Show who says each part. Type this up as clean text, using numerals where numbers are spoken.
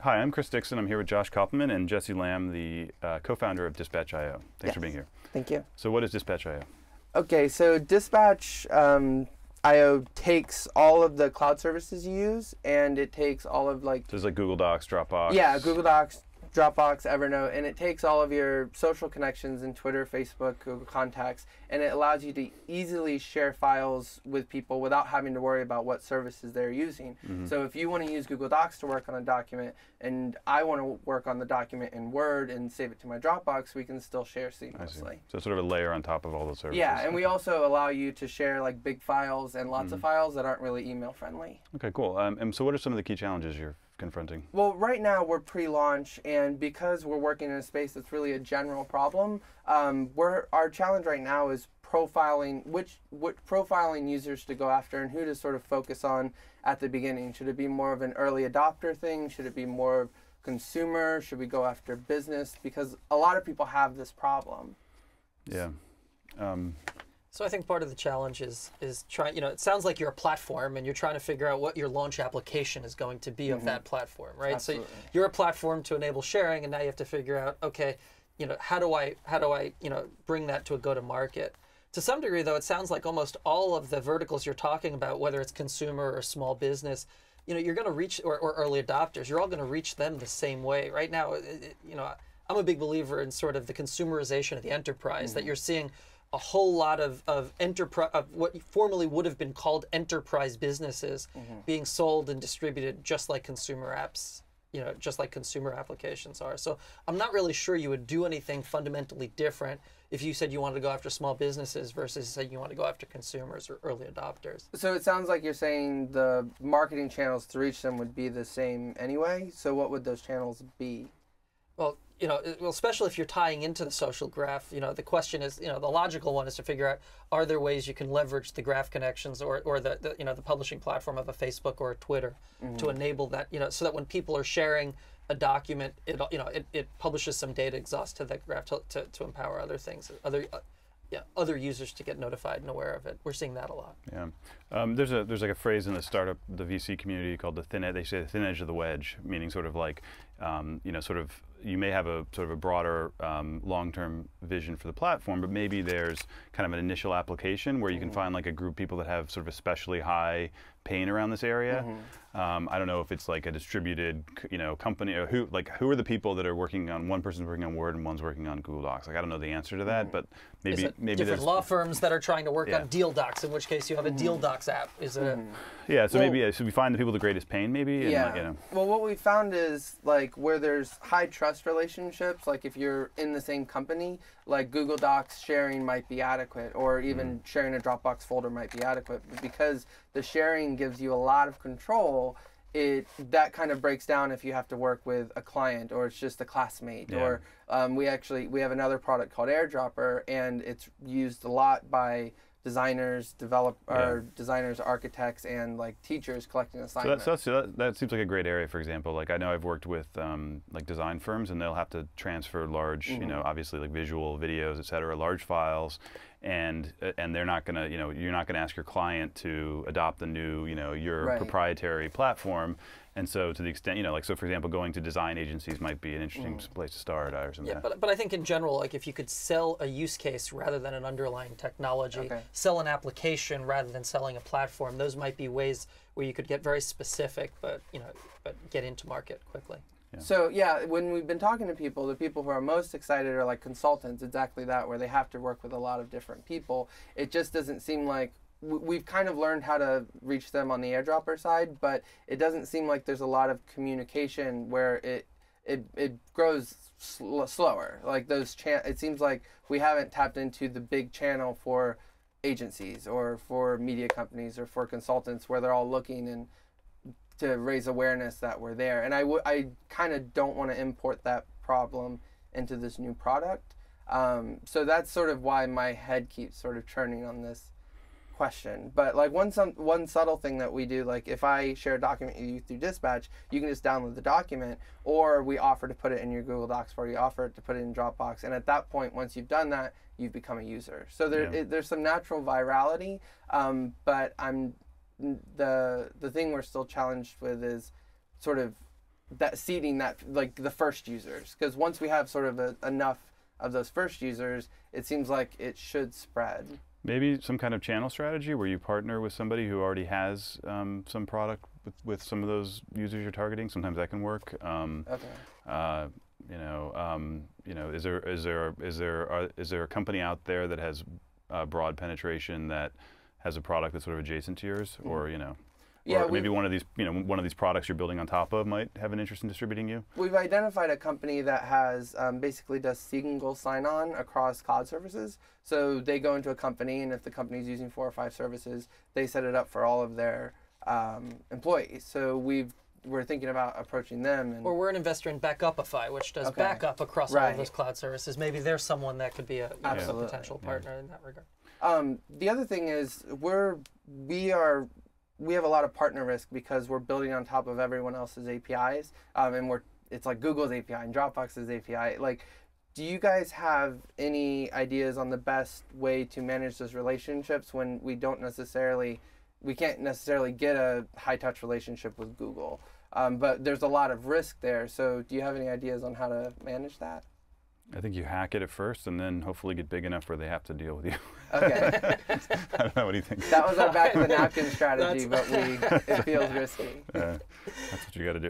Speaker 1: Hi, I'm Chris Dixon. I'm here with Josh Koppelman and Jesse Lamb, the co-founder of Dispatch.io. Thanks for being here.
Speaker 2: Thank you.
Speaker 1: So what is Dispatch.io?
Speaker 2: Okay, so Dispatch.io takes all of the cloud services you use, and it takes all of
Speaker 1: So it's like Google Docs, Dropbox.
Speaker 2: Yeah, Google Docs, Dropbox, Evernote, and it takes all of your social connections in Twitter, Facebook, Google Contacts, and it allows you to easily share files with people without having to worry about what services they're using. So if you want to use Google Docs to work on a document, and I want to work on the document in Word and save it to my Dropbox, we can still share seamlessly.
Speaker 1: So sort of a layer on top of all those services.
Speaker 2: Yeah, and we also allow you to share like big files and lots of files that aren't really email friendly.
Speaker 1: Okay, coll. And so what are some of the key challenges you're confronting?
Speaker 2: Well, right now we're pre-launch, and because we're working in a space that's really a general problem, our challenge right now is profiling which profiling users to go after and who to sort of focus on at the beginning. Should it be more of an early adopter thing? Should it be more consumer? Should we go after business? Because a lot of people have this problem.
Speaker 1: Yeah.
Speaker 3: So I think part of the challenge is trying, it sounds like you're a platform and you're trying to figure out what your launch application is going to be of that platform, right?
Speaker 2: Absolutely.
Speaker 3: So you're a platform to enable sharing, and now you have to figure out, okay, how do I bring that to a go-to-market? To some degree, though, it sounds like almost all of the verticals you're talking about, whether it's consumer or small business, you're going to reach, or early adopters, you're all going to reach them the same way. Right now, I'm a big believer in sort of the consumerization of the enterprise, that you're seeing a whole lot of what formerly would have been called enterprise businesses being sold and distributed just like consumer apps, just like consumer applications are. So I'm not really sure you would do anything fundamentally different if you said you wanted to go after small businesses versus say you want to go after consumers or early adopters.
Speaker 2: So it sounds like you're saying the marketing channels to reach them would be the same anyway. So what would those channels be?
Speaker 3: Well, especially if you're tying into the social graph, the question is, the logical one is to figure out, are there ways you can leverage the graph connections or the publishing platform of a Facebook or a Twitter to enable that, so that when people are sharing a document, it publishes some data exhaust to that graph to empower other things, other users to get notified and aware of it. We're seeing that a lot.
Speaker 1: Yeah, there's like a phrase in the startup, the VC community called the thin edge. They say the thin edge of the wedge, meaning sort of like, you may have a sort of a broader long-term vision for the platform, but maybe there's kind of an initial application where you can find like a group of people that have sort of especially high pain around this area. I don't know if it's like a distributed, company, or who are the people that are working on, one person's working on Word and one's working on Google Docs. Like, I don't know the answer to that, but maybe
Speaker 3: different
Speaker 1: there's
Speaker 3: law firms that are trying to work on Deal Docs, in which case you have a Deal Docs app. Is it?
Speaker 1: Yeah, so should we find the people with the greatest pain, maybe? And
Speaker 2: Well, what we found is like where there's high trust relationships, like if you're in the same company, like Google Docs sharing might be adequate, or even sharing a Dropbox folder might be adequate. But because the sharing gives you a lot of control, that kind of breaks down if you have to work with a client or it's just a classmate. Or we have another product called AirDropper, and it's used a lot by designers, designers, architects, and like teachers collecting assignments.
Speaker 1: So that seems like a great area. For example, like I know I've worked with like design firms, and they'll have to transfer large, obviously like visual, videos, et cetera, large files, and they're not gonna, you're not gonna ask your client to adopt the new, your proprietary platform. And so to the extent, so for example, going to design agencies might be an interesting place to start or something.
Speaker 3: Yeah, but I think in general, like if you could sell a use case rather than an underlying technology, sell an application rather than selling a platform, those might be ways where you could get very specific, but get into market quickly.
Speaker 2: Yeah. So when we've been talking to people, the people who are most excited are like consultants, exactly that, where they have to work with a lot of different people. It just doesn't seem like we've kind of learned how to reach them on the AirDropper side, but it doesn't seem like there's a lot of communication where it grows slower. Like it seems like we haven't tapped into the big channel for agencies or for media companies or for consultants where they're all looking and to raise awareness that we're there. And I kind of don't want to import that problem into this new product. So that's sort of why my head keeps sort of churning on this question. But like one subtle thing that we do, like if I share a document with you through Dispatch, you can just download the document, or we offer to put it in your Google Docs, or you offer to put it in Dropbox. And at that point, once you've done that, you've become a user. So there's some natural virality, but the thing we're still challenged with is sort of that seeding that like the first users, because once we have sort of enough of those first users, it seems like it should spread.
Speaker 1: Maybe some kind of channel strategy where you partner with somebody who already has some product with some of those users you're targeting. Sometimes that can work.
Speaker 2: Okay.
Speaker 1: Is there a company out there that has broad penetration that has a product that's sort of adjacent to yours, or
Speaker 2: Yeah,
Speaker 1: or maybe one of these products you're building on top of might have an interest in distributing you?
Speaker 2: We've identified a company that has basically does single sign-on across cloud services. So they go into a company, and if the company's using 4 or 5 services, they set it up for all of their employees. So we're thinking about approaching them.
Speaker 3: Or we're an investor in Backupify, which does
Speaker 2: Okay.
Speaker 3: backup across all of those cloud services. Maybe there's someone that could be a
Speaker 2: Absolutely.
Speaker 3: potential partner in that regard.
Speaker 2: The other thing is we have a lot of partner risk because we're building on top of everyone else's APIs, and it's like Google's API and Dropbox's API. Like, do you guys have any ideas on the best way to manage those relationships when we can't necessarily get a high touch relationship with Google, but there's a lot of risk there. So do you have any ideas on how to manage that?
Speaker 1: I think you hack it at first, and then hopefully get big enough where they have to deal with you.
Speaker 2: Okay.
Speaker 1: I don't know. What do you think?
Speaker 2: That was our back of the napkin strategy, but it feels risky.
Speaker 1: That's what you got to do.